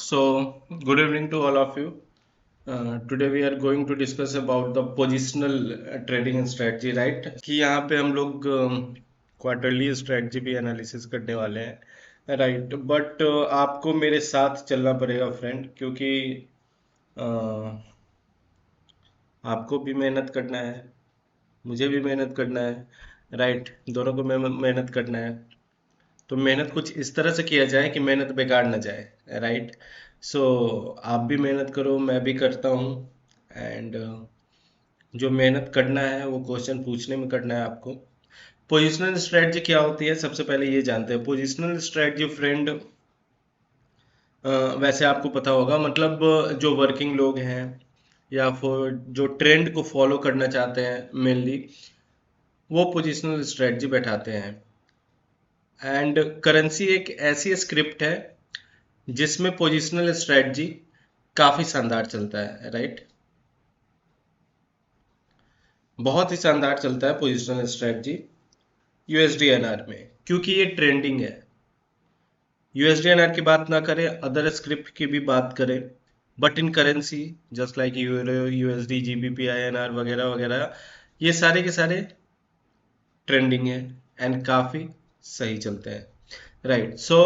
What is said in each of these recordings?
Good evening to all of you. Today we are going to discuss about the positional trading and strategy, right? कि यहाँ पे हम लोग quarterly strategy भी analysis करने वाले हैं, राइट? बट आपको मेरे साथ चलना पड़ेगा फ्रेंड, क्योंकि uh, आपको भी मेहनत करना है, मुझे भी मेहनत करना है, राइट? दोनों को मेहनत करना है। तो मेहनत कुछ इस तरह से किया जाए कि मेहनत बेकार न जाए, राइट? सो आप भी मेहनत करो, मैं भी करता हूँ। एंड जो मेहनत करना है वो क्वेश्चन पूछने में करना है आपको। पोजिशनल स्ट्रेटजी क्या होती है, सबसे पहले ये जानते हैं। पोजिशनल स्ट्रेटजी फ्रेंड, वैसे आपको पता होगा, मतलब जो वर्किंग लोग हैं या फिर जो ट्रेंड को फॉलो करना चाहते हैं मेनली, वो पोजिशनल स्ट्रेटजी बैठाते हैं। एंड करेंसी एक ऐसी स्क्रिप्ट है जिसमें पोजिशनल स्ट्रेटजी काफी शानदार चलता है, राइट? बहुत ही शानदार चलता है पोजिशनल स्ट्रेटजी यूएसडीएनआर में, क्योंकि ये ट्रेंडिंग है। यूएसडीएनआर की बात ना करें, अदर स्क्रिप्ट की भी बात करें, but in currency just like euro, USD, GBP, INR वगैरह वगैरह, ये सारे के सारे ट्रेंडिंग है एंड काफी सही चलते हैं, राइट? सो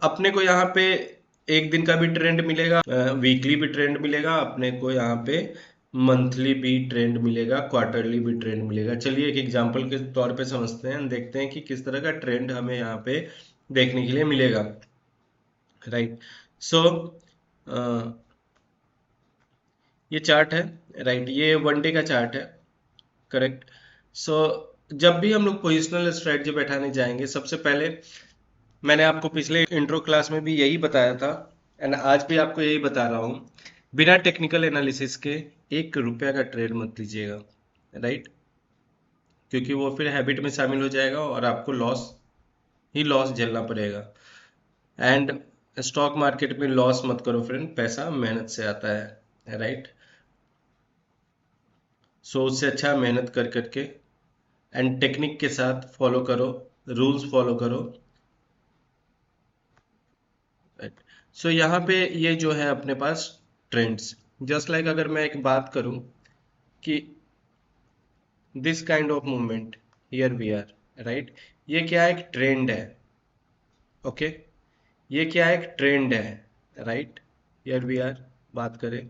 अपने को यहाँ पे एक दिन का भी ट्रेंड मिलेगा, वीकली भी ट्रेंड मिलेगा, अपने को यहाँ पे मंथली भी ट्रेंड मिलेगा, क्वार्टरली भी ट्रेंड मिलेगा। चलिए एक एग्जांपल के तौर पे समझते हैं, देखते हैं कि किस तरह का ट्रेंड हमें यहाँ पे देखने के लिए मिलेगा, राइट? सो ये चार्ट है, राइट? ये वन डे का चार्ट है, करेक्ट? सो जब भी हम लोग पोजिशनल स्ट्रेटजी बैठाने जाएंगे, सबसे पहले मैंने आपको पिछले इंट्रो क्लास में भी यही बताया था एंड आज भी आपको यही बता रहा हूँ, बिना टेक्निकल एनालिसिस के 1 रुपया का ट्रेड मत लीजिएगा, राइट? क्योंकि वो फिर हैबिट में शामिल हो जाएगा और आपको लॉस ही लॉस झेलना पड़ेगा। एंड स्टॉक मार्केट में लॉस मत करो फ्रेंड, पैसा मेहनत से आता है, राइट? सो उससे अच्छा मेहनत कर करके एंड टेक्निक के साथ फॉलो करो, रूल्स फॉलो करो, राइट? सो यहाँ पे ये जो है अपने पास ट्रेंड्स, जस्ट लाइक अगर मैं एक बात करूं कि this kind of movement, here we are, right? ये क्या है? एक ट्रेंड है, ओके? ये क्या है? एक ट्रेंड है, राइट? हियर वी आर बात करें,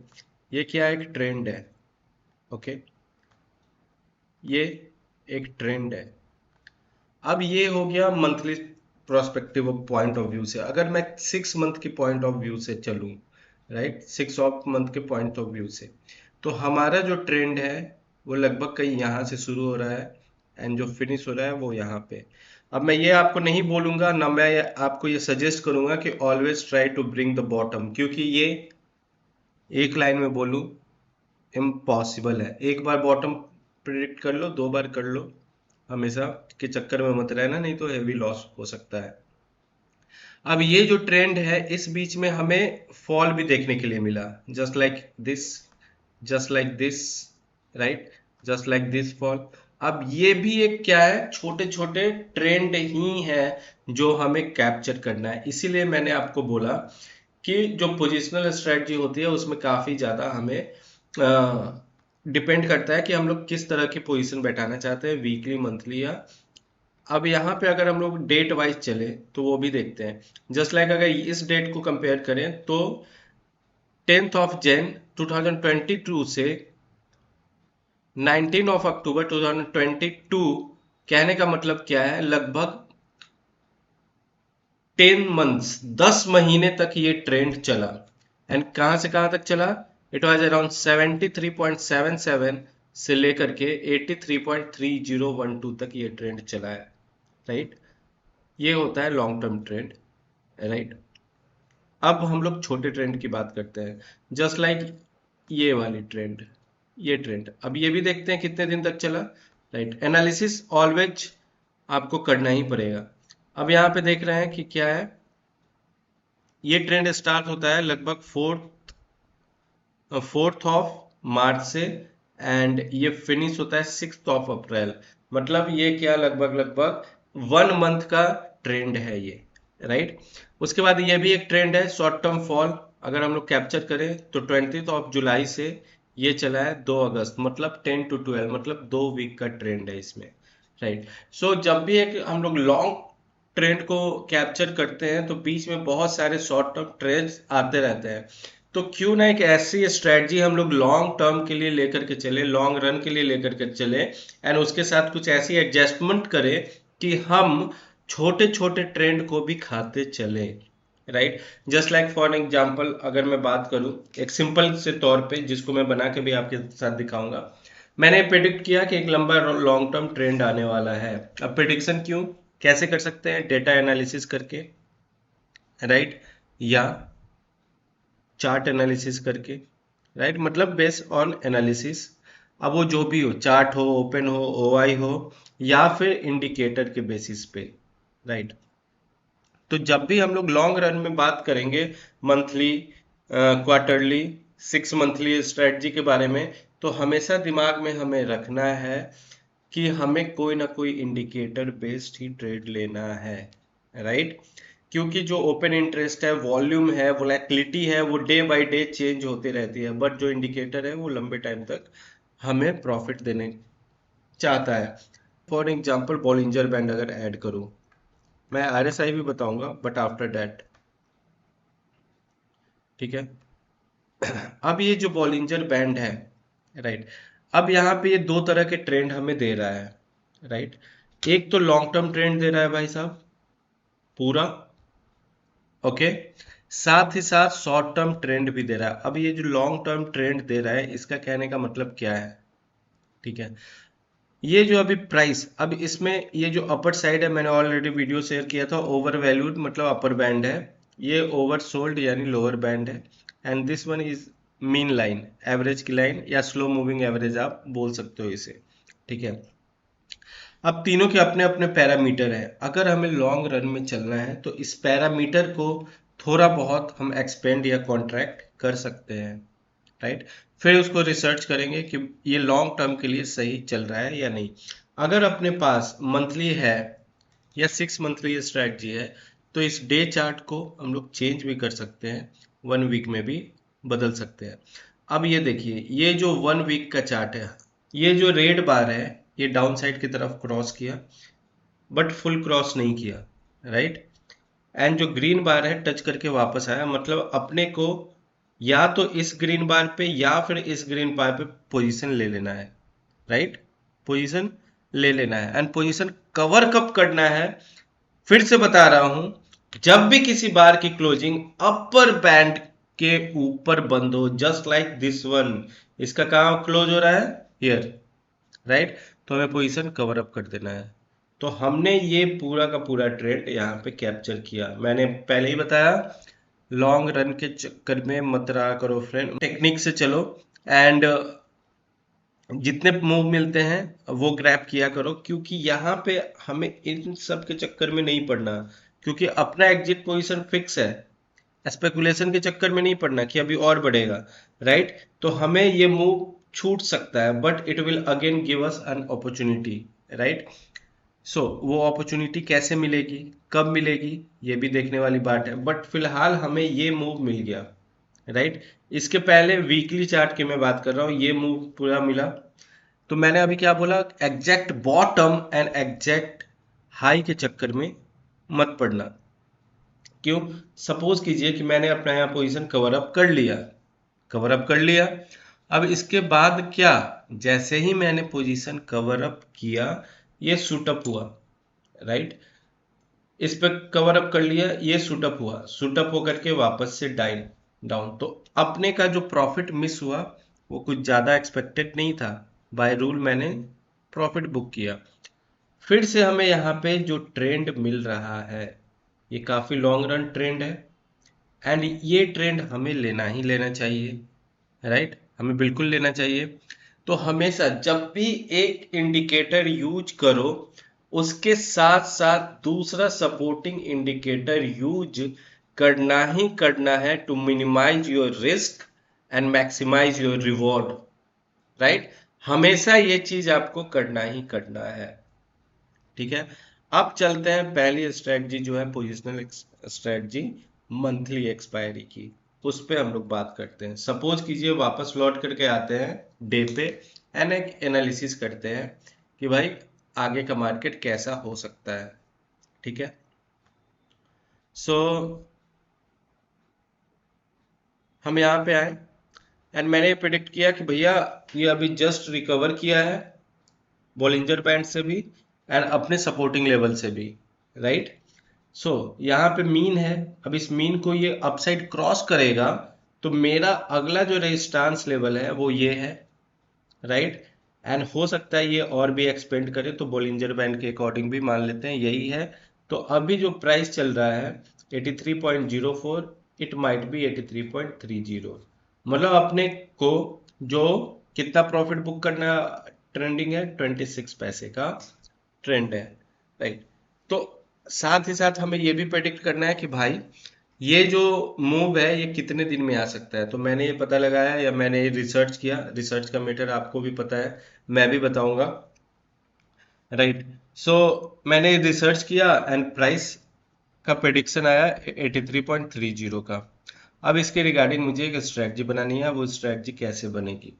ये क्या है? एक ट्रेंड है, ओके? ये एक ट्रेंड है। अब ये हो गया monthly prospective point of view से। अगर मैं 6 मंथ की पॉइंट ऑफ व्यू से चलूं, राइट, 6 मंथ के पॉइंट ऑफ व्यू से, तो हमारा जो ट्रेंड है वो लगभग कहीं यहाँ से शुरू हो रहा है एंड जो फिनिश हो रहा है वो यहाँ पे। अब मैं ये आपको नहीं बोलूंगा ना, मैं आपको ये सजेस्ट करूंगा कि always try to bring the bottom, क्योंकि ये एक लाइन में बोलूं इम्पॉसिबल है। एक बार बॉटम प्रिडिक्ट कर लो, 2 बार कर लो, हमेशा के चक्कर में मत रहना, नहीं तो हेवी लॉस हो सकता है। अब ये जो ट्रेंड है, इस बीच में हमें फॉल भी देखने के लिए मिला, just like this, just like this, right? Just like this fall. अब ये भी एक क्या है? छोटे छोटे ट्रेंड ही है जो हमें कैप्चर करना है। इसीलिए मैंने आपको बोला कि जो पोजिशनल स्ट्रेटजी होती है उसमें काफी ज्यादा हमें डिपेंड करता है कि हम लोग किस तरह की पोजीशन बैठाना चाहते हैं, वीकली, मंथली या। अब यहाँ पे अगर हम लोग डेट वाइज चले तो वो भी देखते हैं, जस्ट लाइक अगर इस डेट को कंपेयर करें तो 10 Jan 2022 से 19 October 2022, कहने का मतलब क्या है? लगभग 10 months, 10 महीने तक ये ट्रेंड चला। एंड कहां से कहां तक चला? इट वॉज अराउंड 73.77 से लेकर के 83.3012 तक ये ट्रेंड चला है, राइट? ये होता है लॉन्ग टर्म ट्रेंड, राइट? अब हम लोग छोटे ट्रेंड की बात करते हैं, जस्ट लाइक ये वाली ट्रेंड, ये ट्रेंड। अब ये भी देखते हैं कितने दिन तक चला, राइट? एनालिसिस ऑलवेज आपको करना ही पड़ेगा। अब यहाँ पे देख रहे हैं कि क्या है, ये ट्रेंड स्टार्ट होता है लगभग 4th ऑफ मार्च से एंड ये फिनिश होता है 6th of April। मतलब ये क्या, लगभग लगभग 1 मंथ का ट्रेंड है ये, राइट? उसके बाद ये भी एक ट्रेंड है, शॉर्ट टर्म फॉल। अगर हम लोग कैप्चर करें तो 20 जुलाई से ये चला है 2 अगस्त, मतलब 10 to 12, मतलब 2 वीक का ट्रेंड है इसमें, राइट। सो जब भी एक हम लोग लॉन्ग ट्रेंड को कैप्चर करते हैं तो बीच में बहुत सारे शॉर्ट टर्म ट्रेंड्स आते रहते हैं। तो क्यों ना एक ऐसी स्ट्रेटजी हम लोग लॉन्ग टर्म के लिए लेकर के चले, लॉन्ग रन के लिए लेकर के चले, एंड उसके साथ कुछ ऐसी एडजस्टमेंट करें कि हम छोटे छोटे ट्रेंड को भी खाते चले, right. Just like for example अगर मैं बात करूं एक सिंपल से तौर पे, जिसको मैं बना के भी आपके साथ दिखाऊंगा। मैंने प्रिडिक्ट किया कि एक लंबा लॉन्ग टर्म ट्रेंड आने वाला है। अब प्रिडिक्शन क्यों कैसे कर सकते हैं? डेटा एनालिसिस करके, राइट, या चार्ट एनालिसिस करके, राइट, मतलब बेस्ड ऑन एनालिसिस। अब वो जो भी हो, चार्ट हो, ओपन हो, ओआई हो, या फिर इंडिकेटर के बेसिस पे, राइट। तो जब भी हम लोग लॉन्ग रन में बात करेंगे, मंथली, क्वार्टरली, 6 मंथली स्ट्रेटजी के बारे में, तो हमेशा दिमाग में हमें रखना है कि हमें कोई ना कोई इंडिकेटर बेस्ड ही ट्रेड लेना है, राइट। क्योंकि जो ओपन इंटरेस्ट है, वॉल्यूम है, वोलेटिलिटी है, वो डे बाय डे चेंज होती रहती है, बट जो इंडिकेटर है वो लंबे टाइम तक हमें प्रॉफिट देने चाहता है। फॉर एग्जांपल बॉलिंजर बैंड अगर ऐड करूं, मैं आरएसआई भी बताऊंगा बट आफ्टर दैट, ठीक है। अब ये जो बॉलिंजर बैंड है, राइट, अब यहाँ पे ये दो तरह के ट्रेंड हमें दे रहा है, राइट। एक तो लॉन्ग टर्म ट्रेंड दे रहा है भाई साहब पूरा, ओके, साथ ही साथ शॉर्ट टर्म ट्रेंड भी दे रहा है। अब ये जो लॉन्ग टर्म ट्रेंड दे रहा है, इसका कहने का मतलब क्या है, ठीक है। ये जो अभी प्राइस, अब इसमें ये जो अपर साइड है, मैंने ऑलरेडी वीडियो शेयर किया था, ओवर वैल्यूड मतलब अपर बैंड है, ये ओवर सोल्ड यानी लोअर बैंड है, and this one is mean line, average की लाइन, या स्लो मूविंग एवरेज आप बोल सकते हो इसे, ठीक है। अब तीनों के अपने अपने पैरामीटर हैं। अगर हमें लॉन्ग रन में चलना है तो इस पैरामीटर को थोड़ा बहुत हम एक्सपेंड या कॉन्ट्रैक्ट कर सकते हैं, राइट। फिर उसको रिसर्च करेंगे कि ये लॉन्ग टर्म के लिए सही चल रहा है या नहीं। अगर अपने पास मंथली है या 6 मंथली स्ट्रैटेजी है, तो इस डे चार्ट को हम लोग चेंज भी कर सकते हैं, 1 वीक में भी बदल सकते हैं। अब ये देखिए, ये जो 1 वीक का चार्ट है, ये जो रेड बार है, ये डाउन साइड की तरफ क्रॉस किया बट फुल क्रॉस नहीं किया, राइट। एंड जो ग्रीन बार है टच करके वापस आया, मतलब अपने को या तो इस ग्रीन बार पे या फिर इस ग्रीन बार पे पोजीशन ले लेना है, राइट, पोजीशन ले लेना है। एंड पोजीशन कवर कब करना है, फिर से बता रहा हूं, जब भी किसी बार की क्लोजिंग अपर बैंड के ऊपर बंद हो, जस्ट लाइक दिस वन, इसका कहाँ क्लोज हो रहा है, हियर, राइट, तो हमें पोजीशन कवर अप कर देना है। तो हमने ये पूरा का पूरा ट्रेंड यहाँ पे कैप्चर किया। मैंने पहले ही बताया, लॉन्ग रन के चक्कर में मत रहा करो फ्रेंड, टेक्निक से चलो, एंड जितने मूव मिलते हैं वो ग्रैब किया करो, क्योंकि यहाँ पे हमें इन सब के चक्कर में नहीं पड़ना, क्योंकि अपना एग्जिट पोजीशन फिक्स है। स्पेकुलेशन के चक्कर में नहीं पड़ना कि अभी और बढ़ेगा, राइट। तो हमें ये मूव छूट सकता है but it will again give us an opportunity, right. So वो अपॉर्चुनिटी कैसे मिलेगी, कब मिलेगी, ये भी देखने वाली बात है, बट फिलहाल हमें ये मूव मिल गया, राइट। इसके पहले वीकली चार्ट की मैं बात कर रहा हूँ, ये मूव पूरा मिला। तो मैंने अभी क्या बोला, exact bottom and exact high के चक्कर में मत पड़ना। क्यों? सपोज कीजिए कि मैंने अपना यहाँ पोजीशन कवर अप कर लिया, कवर अप कर लिया। अब इसके बाद क्या, जैसे ही मैंने पोजीशन कवर अप किया, ये शूट अप हुआ, राइट, इस पे कवर अप कर लिया, ये शूट अप हुआ, शूट अप होकर के वापस से डाउन, तो अपने का जो प्रॉफिट मिस हुआ वो कुछ ज्यादा एक्सपेक्टेड नहीं था, बाय रूल मैंने प्रॉफिट बुक किया। फिर से हमें यहाँ पे जो ट्रेंड मिल रहा है, ये काफी लॉन्ग रन ट्रेंड है, एंड ये ट्रेंड हमें लेना ही लेना चाहिए, राइट, हमें बिल्कुल लेना चाहिए। तो हमेशा जब भी एक इंडिकेटर यूज करो, उसके साथ साथ दूसरा सपोर्टिंग इंडिकेटर यूज करना है to minimise your risk and maximise your reward, right. हमेशा ये चीज आपको करना ही करना है, ठीक है। अब चलते हैं पहली स्ट्रेटजी जो है पोजिशनल स्ट्रेटजी, मंथली एक्सपायरी की। उस पे हम लोग बात करते हैं। सपोज कीजिए वापस लौट करके आते हैं डे पे एंड एक एनालिसिस करते हैं कि भाई आगे का मार्केट कैसा हो सकता है। ठीक है, सो हम यहाँ पे आए एंड मैंने प्रिडिक्ट किया कि भैया ये अभी जस्ट रिकवर किया है बॉलिंजर बैंड से भी एंड अपने सपोर्टिंग लेवल से भी, राइट। सो यहाँ पे मीन है, अब इस मीन को ये अपसाइड क्रॉस करेगा तो मेरा अगला जो रेजिस्टेंस लेवल है वो ये है, राइट। एंड हो सकता है ये और भी एक्सपेंड करे, तो बॉलिंजर बैंड के अकॉर्डिंग भी मान लेते हैं यही है। तो अभी जो प्राइस चल रहा है 83.04, इट माइट बी 83.30, मतलब अपने को जो कितना प्रॉफिट बुक करना ट्रेंडिंग है 26 पैसे का ट्रेंड है, राइट। तो साथ ही साथ हमें ये भी प्रेडिक्ट करना है कि भाई ये जो मूव है ये कितने दिन में आ सकता है। तो मैंने ये पता लगाया या मैंने ये रिसर्च किया, रिसर्च का मैटर आपको भी पता है, मैं भी बताऊंगा, राइट। सो मैंने रिसर्च किया एंड प्राइस का प्रेडिक्शन आया 83.30 का। अब इसके रिगार्डिंग मुझे एक स्ट्रेटजी बनानी है, वो स्ट्रेटजी कैसे बनेगी।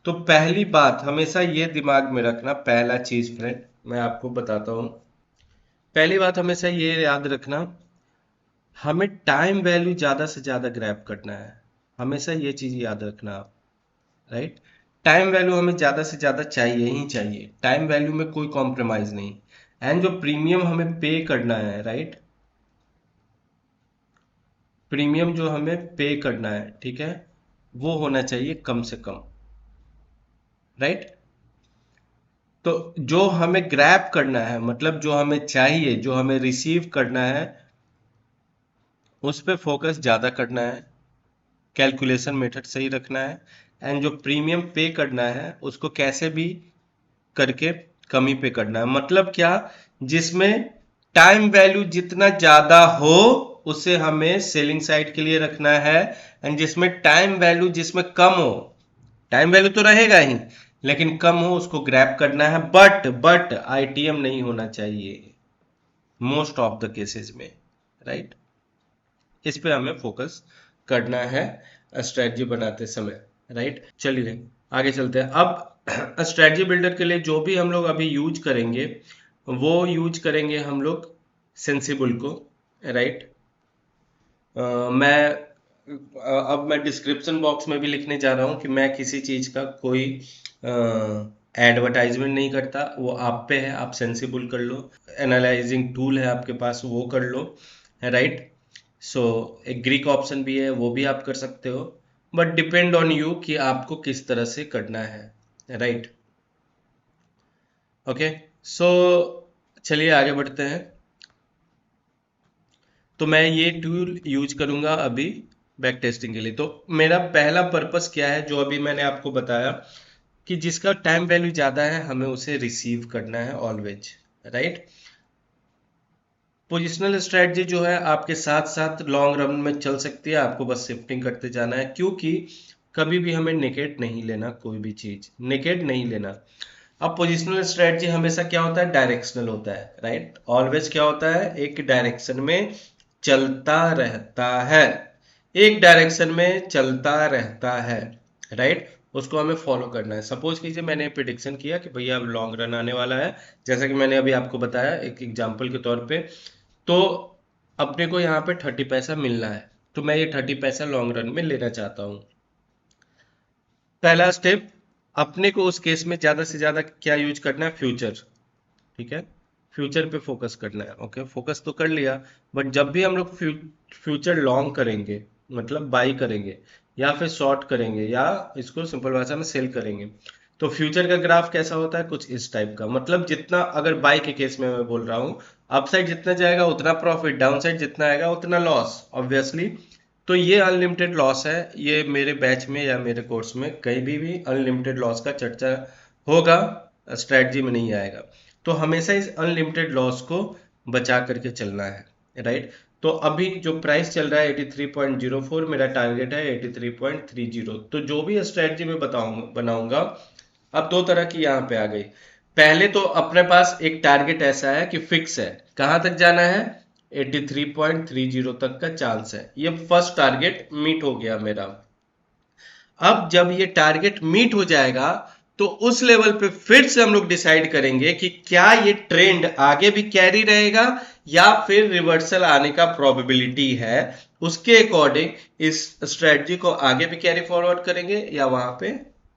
तो पहली बात हमेशा ये दिमाग में रखना, पहला चीज फ्रेंड मैं आपको बताता हूँ, पहली बात हमेशा ये याद रखना, हमें टाइम वैल्यू ज्यादा से ज्यादा ग्रैब करना है। हमेशा ये चीज याद रखना आप, राइट। टाइम वैल्यू हमें ज्यादा से ज्यादा चाहिए ही चाहिए, टाइम वैल्यू में कोई कॉम्प्रोमाइज नहीं। एंड जो प्रीमियम हमें पे करना है, राइट, प्रीमियम जो हमें पे करना है, ठीक है, वो होना चाहिए कम से कम, राइट। तो जो हमें ग्रैब करना है, मतलब जो हमें चाहिए, जो हमें रिसीव करना है, उस पर फोकस ज्यादा करना है, कैलकुलेशन मेथड सही रखना है। एंड जो प्रीमियम पे करना है उसको कैसे भी करके कमी पे करना है। मतलब क्या, जिसमें टाइम वैल्यू जितना ज्यादा हो उसे हमें सेलिंग साइड के लिए रखना है, एंड जिसमें टाइम वैल्यू जिसमें कम हो, टाइम वैल्यू तो रहेगा ही लेकिन कम हो, उसको ग्रैब करना है। बट आईटीएम नहीं होना चाहिए मोस्ट ऑफ द केसेस में, राइट। इस पे हमें फोकस करना है स्ट्रेटजी बनाते समय, राइट। चलिए आगे चलते हैं। अब स्ट्रेटजी बिल्डर के लिए जो भी हम लोग अभी यूज करेंगे वो यूज करेंगे हम लोग सेंसिबल को, राइट। अब मैं डिस्क्रिप्शन बॉक्स में भी लिखने जा रहा हूँ कि मैं किसी चीज का कोई एडवर्टाइजमेंट नहीं करता, वो आप पे है, आप सेंसिबल कर लो, एनालाइजिंग टूल है आपके पास वो कर लो, राइट। सो एक ग्रीक ऑप्शन भी है वो भी आप कर सकते हो, बट डिपेंड ऑन यू कि आपको किस तरह से करना है, राइट। ओके, सो चलिए आगे बढ़ते हैं। तो मैं ये टूल यूज करूंगा अभी बैक टेस्टिंग के लिए। तो मेरा पहला पर्पस क्या है, जो अभी मैंने आपको बताया कि जिसका टाइम वैल्यू ज्यादा है हमें उसे रिसीव करना है ऑलवेज, राइट। पोजिशनल स्ट्रेटजी जो है आपके साथ साथ लॉन्ग रन में चल सकती है, आपको बस शिफ्टिंग करते जाना है, क्योंकि कभी भी हमें नेकेट नहीं लेना, कोई भी चीज नेकेट नहीं लेना। अब पोजिशनल स्ट्रेटजी हमेशा क्या होता है, डायरेक्शनल होता है, राइट। ऑलवेज क्या होता है, एक डायरेक्शन में चलता रहता है, एक डायरेक्शन में चलता रहता है, राइट। उसको हमें फॉलो करना है। सपोज कीजिए मैंने प्रिडिक्शन किया कि भैया अब लॉन्ग रन आने वाला है, जैसा कि मैंने अभी आपको बताया एक एग्जांपल के तौर पे, तो अपने को यहाँ पे 30 पैसा मिलना है, तो मैं ये 30 पैसा लॉन्ग रन में लेना चाहता हूँ। पहला स्टेप, अपने को उस केस में ज्यादा से ज्यादा क्या यूज करना है, फ्यूचर, ठीक है, फ्यूचर पे फोकस करना है। ओके, फोकस तो कर लिया, बट जब भी हम लोग फ्यूचर लॉन्ग करेंगे, मतलब बाई करेंगे या फिर शॉर्ट करेंगे या इसको सिंपल भाषा में सेल करेंगे, तो फ्यूचर का ग्राफ कैसा होता है, कुछ इस टाइप का। मतलब जितना, अगर बाई के केस में मैं बोल रहा हूँ, अपसाइड जितना जाएगा उतना प्रॉफिट, डाउन साइड जितना आएगा उतना लॉस, ऑब्वियसली। तो ये अनलिमिटेड लॉस है, ये मेरे बैच में या मेरे कोर्स में कहीं भी अनलिमिटेड लॉस का चर्चा होगा, स्ट्रेटजी में नहीं आएगा। तो हमेशा इस अनलिमिटेड लॉस को बचा करके चलना है, राइट। तो अभी जो प्राइस चल रहा है 83.04, मेरा टारगेट है 83.30। तो जो भी स्ट्रेटजी में बनाऊंगा, अब दो तरह की यहाँ पे आ गई। पहले तो अपने पास एक टारगेट ऐसा है कि फिक्स है, कहाँ तक जाना है, 83.30 तक का चांस है। ये फर्स्ट टारगेट मीट हो गया मेरा। अब जब ये टारगेट मीट हो जाएगा तो उस लेवल पे फिर से हम लोग डिसाइड करेंगे कि क्या ये ट्रेंड आगे भी कैरी रहेगा या फिर रिवर्सल आने का प्रोबेबिलिटी है। उसके अकॉर्डिंग इस स्ट्रेटजी को आगे भी कैरी फॉरवर्ड करेंगे या वहां पे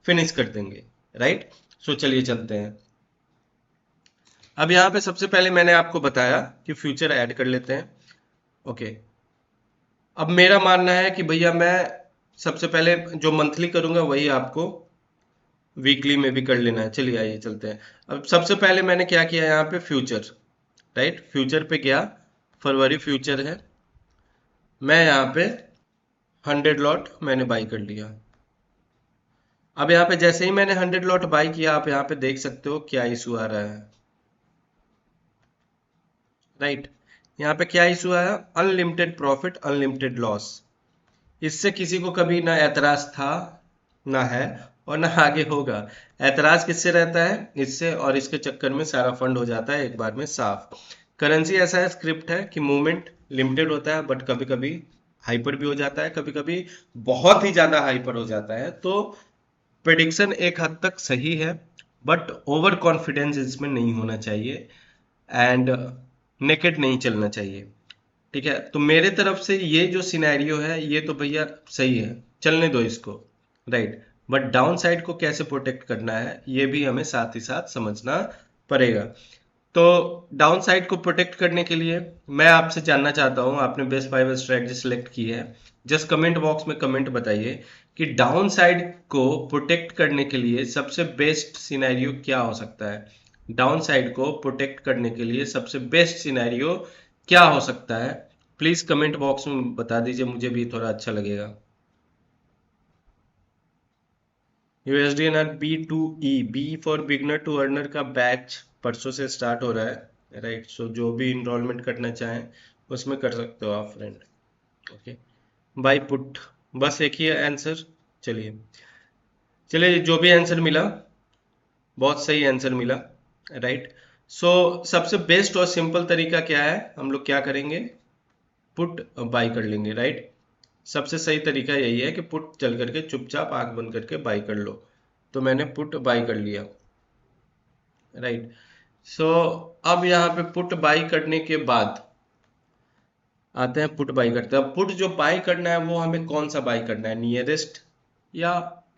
फिनिश कर देंगे, राइट। सो चलिए चलते हैं। अब यहां पे सबसे पहले मैंने आपको बताया कि फ्यूचर ऐड कर लेते हैं। ओके, अब मेरा मानना है कि भैया मैं सबसे पहले जो मंथली करूंगा वही आपको वीकली में भी कर लेना है। चलिए आइए चलते हैं। अब सबसे पहले मैंने क्या किया, यहाँ पे फ्यूचर, राइट, फ्यूचर पे गया, फरवरी फ्यूचर है, मैं यहाँ पे 100 लॉट मैंने बाई कर लिया। अब यहाँ पे जैसे ही मैंने 100 लॉट बाई किया, आप यहाँ पे देख सकते हो क्या इशू आ रहा है, राइट। यहाँ पे क्या इशू आया, अनलिमिटेड प्रॉफिट अनलिमिटेड लॉस। इससे किसी को कभी ना ऐतराज था ना है और ना आगे होगा। ऐतराज किससे रहता है, इससे, और इसके चक्कर में सारा फंड हो जाता है एक बार में साफ। करेंसी ऐसा है, स्क्रिप्ट है कि मूवमेंट लिमिटेड होता है, बट कभी कभी हाइपर भी हो जाता है, कभी कभी बहुत ही ज्यादा हाइपर हो जाता है। तो प्रेडिक्शन एक हद तक सही है, बट ओवर कॉन्फिडेंस इसमें नहीं होना चाहिए एंड नेकेड नहीं चलना चाहिए, ठीक है। तो मेरे तरफ से ये जो सिनेरियो है ये तो भैया सही है, चलने दो इसको, राइट। बट डाउन साइड को कैसे प्रोटेक्ट करना है ये भी हमें साथ ही साथ समझना पड़ेगा। तो डाउन साइड को प्रोटेक्ट करने के लिए मैं आपसे जानना चाहता हूं, आपने बेस्ट 5 स्ट्रेटजी सेलेक्ट की है, जस्ट कमेंट बॉक्स में कमेंट बताइए कि डाउन साइड को प्रोटेक्ट करने के लिए सबसे बेस्ट सिनेरियो क्या हो सकता है। डाउन साइड को प्रोटेक्ट करने के लिए सबसे बेस्ट सिनेरियो क्या हो सकता है, प्लीज कमेंट बॉक्स में बता दीजिए, मुझे भी थोड़ा अच्छा लगेगा। USDNR B2E, B for beginner to earner का बैच परसों से स्टार्ट हो रहा है, राइट। सो जो भी इनरोलमेंट करना चाहें उसमें कर सकते हो आप फ्रेंड। ओके, बाय पुट, बस एक ही आंसर। चलिए चलिए, जो भी आंसर मिला बहुत सही आंसर मिला, राइट। सो सबसे बेस्ट और सिंपल तरीका क्या है, हम लोग क्या करेंगे, पुट बाई कर लेंगे, राइट। सबसे सही तरीका यही है कि पुट चल करके चुपचाप आंख बंद करके बाई कर लो। तो मैंने पुट बाई कर लिया, राइट। सो अब यहाँ पे पुट बाई करने के बाद आते हैं पुट बाई करते हैं। अब पुट जो बाई करना है वो हमें कौन सा बाई करना है, नियरेस्ट या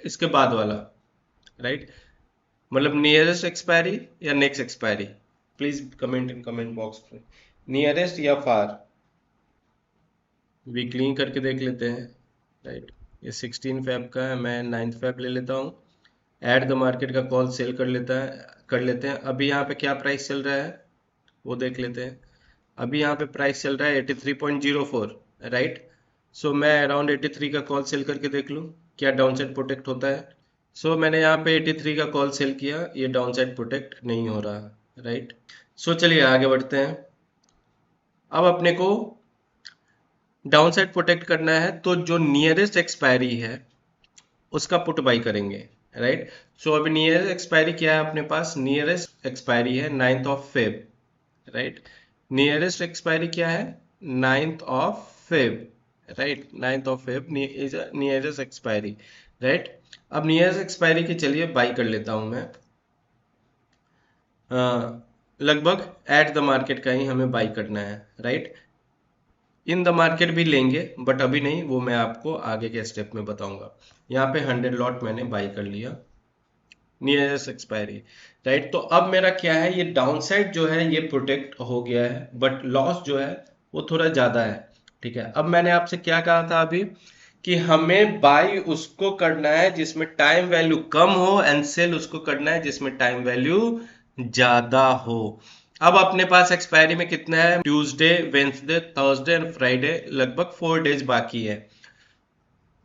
इसके बाद वाला, राइट। मतलब नियरेस्ट एक्सपायरी या next expiry, please comment in comment box में, नियरेस्ट या फार। वीकली करके देख लेते हैं, राइट। ये 16 फेब का है, मैं 9 फेब ले लेता हूँ। एट द मार्केट का कॉल सेल कर लेते हैं। अभी यहाँ पे क्या प्राइस चल रहा है वो देख लेते हैं। अभी यहाँ पे प्राइस चल रहा है 83.04, राइट। सो मैं अराउंड 83 का कॉल सेल करके देख लूँ क्या डाउन साइड प्रोटेक्ट होता है। सो मैंने यहाँ पे 83 का कॉल सेल किया, ये डाउन साइड प्रोटेक्ट नहीं हो रहा, राइट। सो चलिए आगे बढ़ते हैं। अब अपने को डाउन साइड प्रोटेक्ट करना है तो जो नियरेस्ट एक्सपायरी है उसका पुट बाई करेंगे, राइट। सो अभी नियरेस्ट एक्सपायरी क्या है अपने पास, नियरेस्ट एक्सपायरी है 9th of Feb, right. Nearest expiry क्या है, 9th of Feb, right. 9th of Feb is nearest expiry, right. अब नियरेस्ट एक्सपायरी की चलिए बाई कर लेता हूं मैं, लगभग एट द मार्केट का ही हमें बाई करना है, राइट। इन द मार्केट भी लेंगे बट अभी नहीं, वो मैं आपको आगे के स्टेप में बताऊंगा। यहाँ पे 100 लॉट मैंने बाई कर लिया, नियरेस्ट एक्सपायरी, राइट। तो अब मेरा क्या है, ये डाउन साइड जो है ये प्रोटेक्ट हो गया है बट लॉस जो है वो थोड़ा ज्यादा है, ठीक है। अब मैंने आपसे क्या कहा था अभी कि हमें बाई उसको करना है जिसमें टाइम वैल्यू कम हो एंड सेल उसको करना है जिसमें टाइम वैल्यू ज्यादा हो। अब अपने पास एक्सपायरी में कितना है, Tuesday, Wednesday, Thursday and Friday, लगभग 4 डेज बाकी है,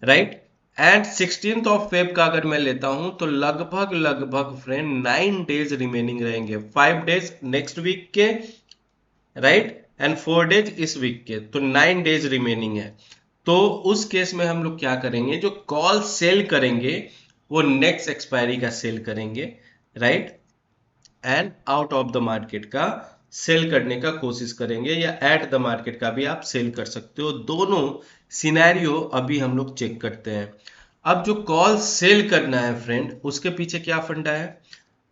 right. And 16th of Feb का अगर मैं लेता हूं तो लगभग लगभग फ्रेंड 9 डेज रिमेनिंग रहेंगे, 5 डेज नेक्स्ट वीक के, राइट, एंड 4 डेज इस वीक के, तो 9 डेज रिमेनिंग है। तो उस केस में हम लोग क्या करेंगे, जो कॉल सेल करेंगे वो नेक्स्ट एक्सपायरी का सेल करेंगे, right, and out of the market का सेल करने का कोशिश करेंगे, या एट द मार्केट का भी आप सेल कर सकते हो। दोनों सिनेरियो अभी हम लोग चेक करते हैं। अब जो कॉल सेल करना है फ्रेंड, उसके पीछे क्या फंडा है?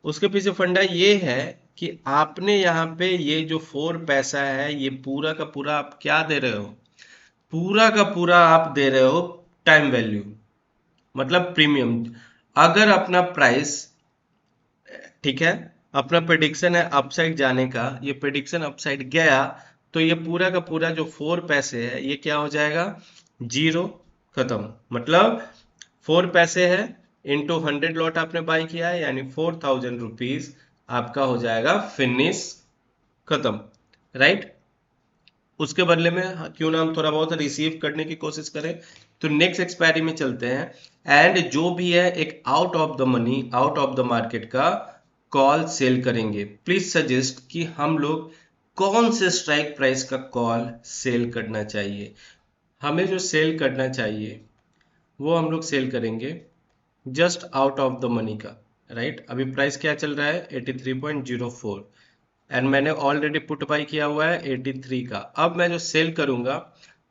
उसके पीछे फंडा ये है कि आपने यहाँ पे ये जो 4 पैसा है, ये पूरा का पूरा आप क्या दे रहे हो? पूरा का पूरा आप दे रहे हो टाइम वैल्यू, मतलब प्रीमियम। अगर अपना प्राइस, ठीक है, अपना प्रेडिक्शन है अपसाइड जाने का, ये प्रेडिक्शन अपसाइड गया, तो ये पूरा का पूरा जो 4 पैसे है ये क्या हो जाएगा? जीरो, खत्म। मतलब 4 पैसे है इंटू 100 लॉट आपने बाई किया है, यानी 4000 रुपीज आपका हो जाएगा फिनिश, खत्म, राइट। उसके बदले में क्यों ना हम थोड़ा बहुत रिसीव करने की कोशिश करें। तो नेक्स्ट एक्सपायरी में चलते हैं, एंड जो भी है एक out of the money, out of the market का कॉल सेल करेंगे। प्लीज सजेस्ट कि हम लोग कौन से स्ट्राइक प्राइस का कॉल सेल करना चाहिए। हमें जो सेल करना चाहिए वो हम लोग सेल करेंगे just out of the money का, राइट। अभी प्राइस क्या चल रहा है? 83.04, एंड मैंने ऑलरेडी पुट बाई किया हुआ है 83 का। अब मैं जो सेल करूंगा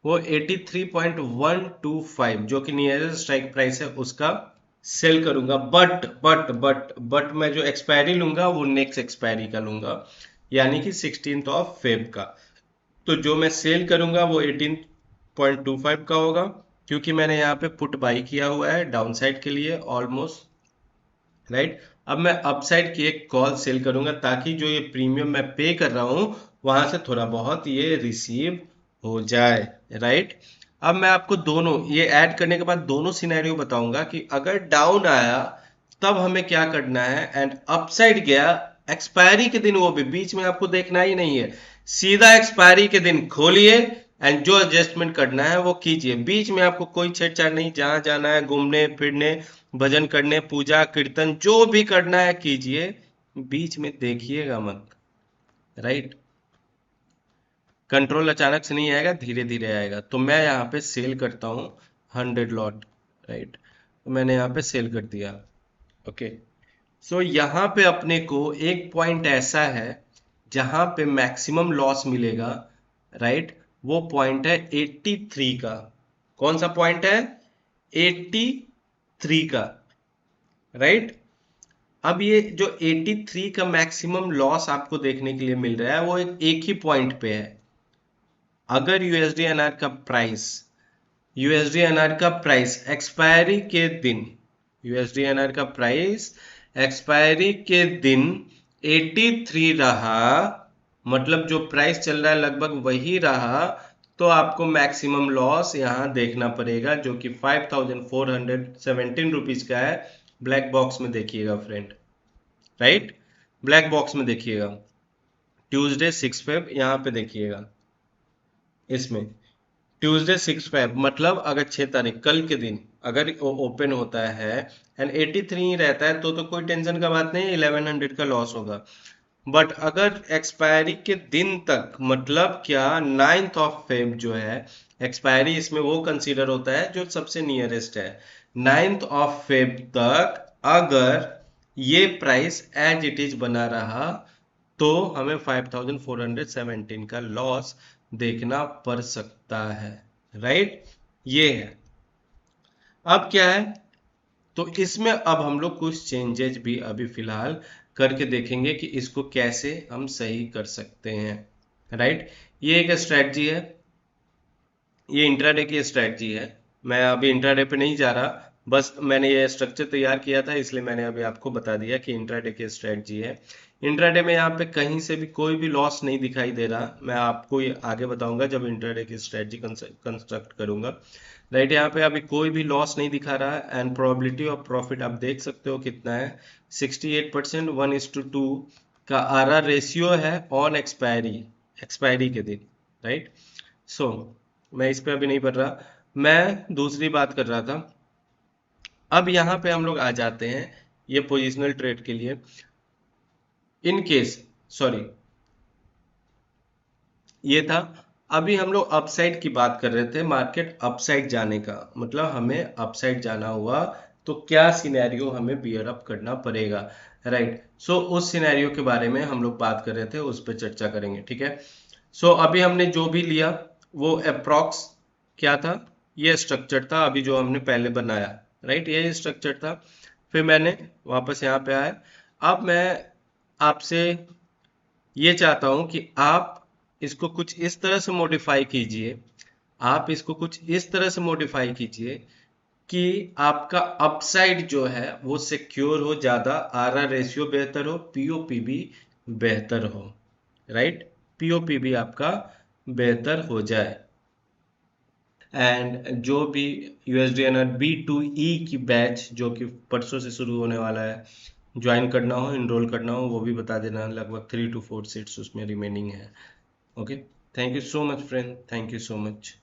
वो 83.125, जो कि नियरेस्ट स्ट्राइक प्राइस है, उसका सेल करूंगा। बट मैं जो एक्सपायरी लूंगा वो नेक्स्ट एक्सपायरी का लूंगा, यानी कि 16th ऑफ फेब का। तो जो मैं सेल करूंगा वो 18.25 का होगा, क्योंकि मैंने यहाँ पे पुट बाई किया हुआ है डाउन साइड के लिए ऑलमोस्ट, राइट। अब मैं अपसाइड की एक कॉल सेल करूंगा, ताकि जो ये प्रीमियम मैं पे कर रहा हूं वहां से थोड़ा बहुत ये रिसीव हो जाए, राइट। अब मैं आपको दोनों ये ऐड करने के बाद दोनों सिनेरियो बताऊंगा कि अगर डाउन आया तब हमें क्या करना है, एंड अपसाइड गया एक्सपायरी के दिन, वो भी बीच में आपको देखना ही नहीं है, सीधा एक्सपायरी के दिन खोलिए एंड जो एडजस्टमेंट करना है वो कीजिए। बीच में आपको कोई छेड़छाड़ नहीं, जहां जाना है घूमने फिरने, भजन करने, पूजा कीर्तन जो भी करना है कीजिए, बीच में देखिएगा मत, राइट। कंट्रोल अचानक से नहीं आएगा, धीरे धीरे आएगा। तो मैं यहाँ पे सेल करता हूँ 100 लॉट, राइट। तो मैंने यहाँ पे सेल कर दिया, ओके। सो यहाँ पे अपने को एक पॉइंट ऐसा है जहां पे मैक्सिमम लॉस मिलेगा, राइट। वो पॉइंट है 83 का। कौन सा पॉइंट है? 83 का, राइट। अब ये जो 83 का मैक्सिमम लॉस आपको देखने के लिए मिल रहा है वो एक ही पॉइंट पे है। अगर यूएसडीएनआर का प्राइस, यूएसडीएनआर का प्राइस एक्सपायरी के दिन, यूएसडीएनआर का प्राइस एक्सपायरी के दिन 83 रहा, मतलब जो प्राइस चल रहा है लगभग वही रहा, तो आपको मैक्सिमम लॉस यहां देखना पड़ेगा, जो कि 5417 रुपीज का है। ब्लैक बॉक्स में देखिएगा फ्रेंड, राइट। ब्लैक बॉक्स में देखिएगा, ट्यूसडे 6 फेब यहाँ पे देखिएगा, इसमें ट्यूसडे 6 फेब, मतलब अगर 6 तारीख कल के दिन अगर ओपन होता है एंड 83 ही रहता है तो कोई टेंशन का बात नहीं, 1100 का लॉस होगा। बट अगर एक्सपायरी के दिन तक, मतलब क्या 9th ऑफ फेब जो है एक्सपायरी, इसमें वो कंसीडर होता है जो सबसे नियरेस्ट है, 9th ऑफ फेब तक अगर ये प्राइस एज इट इज बना रहा तो हमें 5417 का लॉस देखना पड़ सकता है, राइट। ये है। अब क्या है, तो इसमें अब हम लोग कुछ चेंजेस भी अभी फिलहाल करके देखेंगे कि इसको कैसे हम सही कर सकते हैं, राइट। ये एक स्ट्रेटजी है, ये इंट्राडे की स्ट्रेटजी है। मैं अभी इंट्राडे पे नहीं जा रहा, बस मैंने ये स्ट्रक्चर तैयार किया था इसलिए मैंने अभी आपको बता दिया कि इंट्राडे की स्ट्रेटजी है। इंट्राडे में यहाँ पे कहीं से भी कोई भी लॉस नहीं दिखाई दे रहा, मैं आपको ये आगे बताऊंगा जब इंट्राडे की स्ट्रेटजी कंस्ट्रक्ट करूंगा, राइट। यहाँ पे अभी कोई भी लॉस नहीं दिखा रहा है, एंड प्रोबेबिलिटी ऑफ प्रॉफिट आप देख सकते हो कितना है, 68%, 1:2 का आरआर रेशियो है ऑन एक्सपायरी, एक्सपायरी के दिन, राइट। सो मैं इस पे अभी नहीं पढ़ रहा, मैं दूसरी बात कर रहा था। अब यहाँ पे हम लोग आ जाते हैं ये पोजिशनल ट्रेड के लिए। इन केस, सॉरी, ये था। अभी हम लोग अपसाइड की बात कर रहे थे, मार्केट अपसाइड जाने का, मतलब हमें अपसाइड जाना हुआ तो क्या सिनेरियो हमें बियर अप करना पड़ेगा, राइट। सो उस सिनेरियो के बारे में हम लोग बात कर रहे थे, उस पर चर्चा करेंगे, ठीक है। सो अभी हमने जो भी लिया वो अप्रॉक्स क्या था, ये स्ट्रक्चर था अभी जो हमने पहले बनाया, राइट, ये स्ट्रक्चर था। फिर मैंने वापस यहाँ पे आया। अब मैं आपसे ये चाहता हूं कि आप इसको कुछ इस तरह से मॉडिफाई कीजिए, आप इसको कुछ इस तरह से मॉडिफाई कीजिए कि आपका अपसाइड जो है वो सिक्योर हो, ज्यादा आरआर रेशियो बेहतर हो, पीओपी भी बेहतर हो, राइट, पीओपी भी आपका बेहतर हो जाए। एंड जो भी यूएसडीएनआर B2E की बैच जो कि परसों से शुरू होने वाला है, ज्वाइन करना हो, इनरोल करना हो, वो भी बता देना। लगभग 3 to 4 सीट्स उसमें रिमेनिंग है। Okay, thank you so much friend, thank you so much.